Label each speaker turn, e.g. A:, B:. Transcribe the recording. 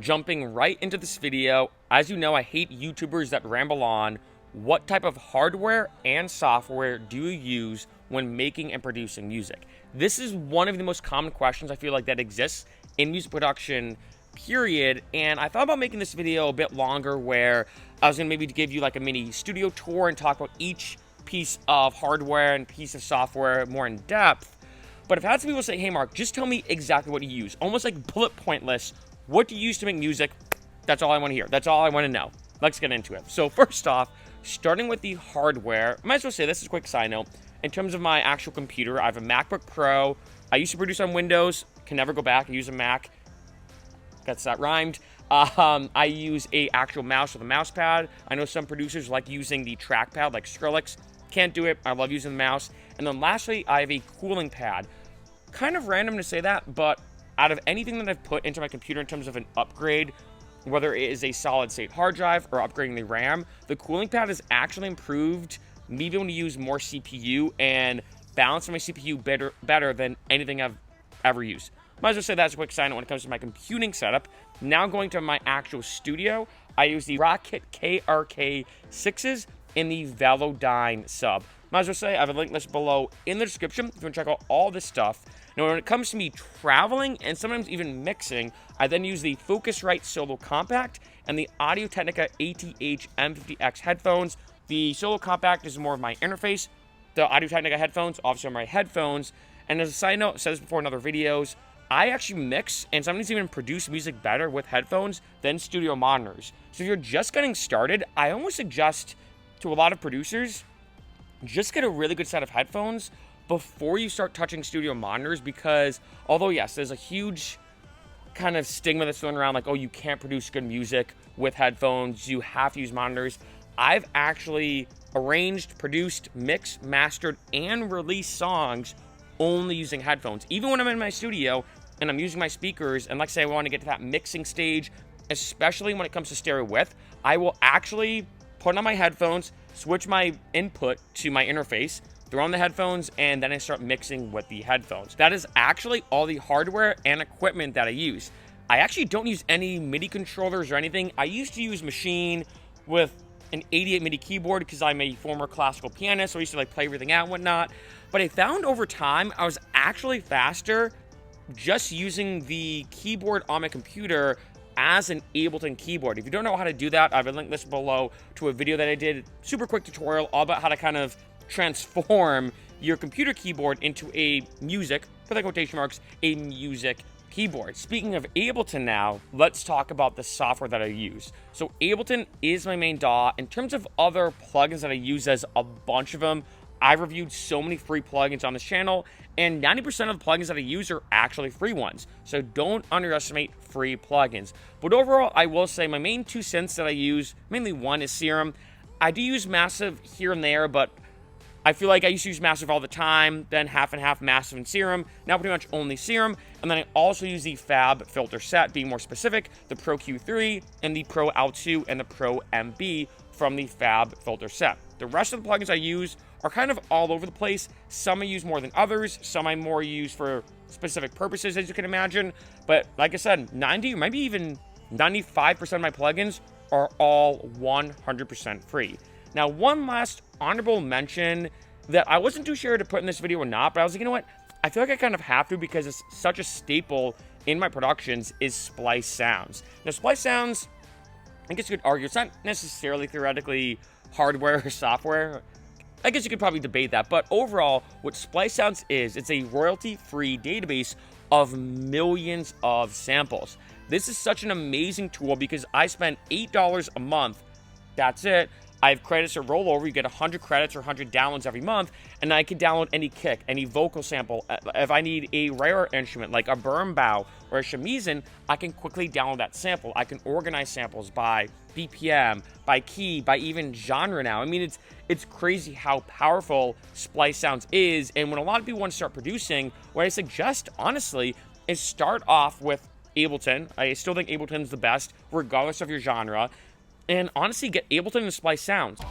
A: jumping right into this video. As you know, I hate YouTubers that ramble on. What type of hardware and software do you use when making and producing music? This is one of the most common questions I feel like that exists in music production, period. And I thought about making this video a bit longer where I was gonna maybe give you like a mini studio tour and talk about each piece of hardware and piece of software more in depth. But I've had some people say, hey Mark, just tell me exactly what you use. Almost like bullet point list. What do you use to make music? That's all I want to hear. That's all I want to know. Let's get into it. So first off, starting with the hardware, I might as well say, this is a quick side note. In terms of my actual computer, I have a MacBook Pro. I used to produce on Windows, can never go back. I use a Mac. Guess that rhymed. I use a actual mouse with a mouse pad. I know some producers like using the trackpad like Skrillex. Can't do it. I love using the mouse. And then lastly, I have a cooling pad. Kind of random to say that, but out of anything that I've put into my computer in terms of an upgrade, whether it is a solid state hard drive or upgrading the RAM, the cooling pad has actually improved me being able to use more CPU and balance my CPU better than anything I've ever used. Might as well say that's a quick side note when it comes to my computing setup. Now going to my actual studio, I use the Rocket KRK6s in the Velodyne sub. Might as well say I have a link list below in the description if you want to check out all this stuff. Now when it comes to me traveling and sometimes even mixing, I then use the Focusrite Solo Compact and the Audio-Technica ATH M50X headphones. The Solo Compact is more of my interface. The Audio-Technica headphones obviously are my headphones. And as a side note, I've said this before in other videos, I actually mix and sometimes even produce music better with headphones than studio monitors. So if you're just getting started, I almost suggest to a lot of producers, just get a really good set of headphones before you start touching studio monitors, because although yes, there's a huge kind of stigma that's thrown around like, oh, you can't produce good music with headphones, you have to use monitors. I've actually arranged, produced, mixed, mastered, and released songs only using headphones. Even when I'm in my studio and I'm using my speakers, and like say I want to get to that mixing stage, especially when it comes to stereo width, I will actually put on my headphones, switch my input to my interface, throw on the headphones, and then I start mixing with the headphones. That is actually all the hardware and equipment that I use. I actually don't use any MIDI controllers or anything. I used to use Machine with an 88 MIDI keyboard because I'm a former classical pianist, so I used to like play everything out and whatnot. But I found over time I was actually faster just using the keyboard on my computer as an Ableton keyboard. If you don't know how to do that, I have a link list below to a video that I did, super quick tutorial all about how to kind of transform your computer keyboard into a music, for the quotation marks, a music keyboard. Speaking of Ableton now, let's talk about the software that I use. So Ableton is my main DAW. In terms of other plugins that I use, there's a bunch of them. I've reviewed so many free plugins on this channel, and 90% of the plugins that I use are actually free ones. So don't underestimate free plugins. But overall, I will say my main 2 cents that I use, mainly one is Serum. I do use Massive here and there, but I feel like I used to use Massive all the time, then half and half Massive and Serum, now pretty much only Serum. And then I also use the Fab filter set, being more specific, the Pro Q3 and the Pro L2 and the Pro MB from the Fab filter set. The rest of the plugins I use are kind of all over the place. Some I use more than others, some I more use for specific purposes, as you can imagine. But like I said, 90 or maybe even 95% of my plugins are all 100% free. Now, one last honorable mention that I wasn't too sure to put in this video or not, but I was like, you know what? I feel like I kind of have to because it's such a staple in my productions is Splice Sounds. Now, Splice Sounds, I guess you could argue, it's not necessarily theoretically hardware or software. I guess you could probably debate that, but overall, what Splice Sounds is, it's a royalty-free database of millions of samples. This is such an amazing tool because I spend $8 a month. That's it. I have credits or rollover. You get 100 credits or 100 downloads every month, and I can download any kick, any vocal sample. If I need a rare instrument like a Birnbaum or a shamisen, I can quickly download that sample. I can organize samples by BPM, by key, by even genre now. I mean, it's crazy how powerful Splice Sounds is, and when a lot of people want to start producing, what I suggest, honestly, is start off with Ableton. I still think Ableton's the best, regardless of your genre. And honestly, get Ableton and Splice Sounds.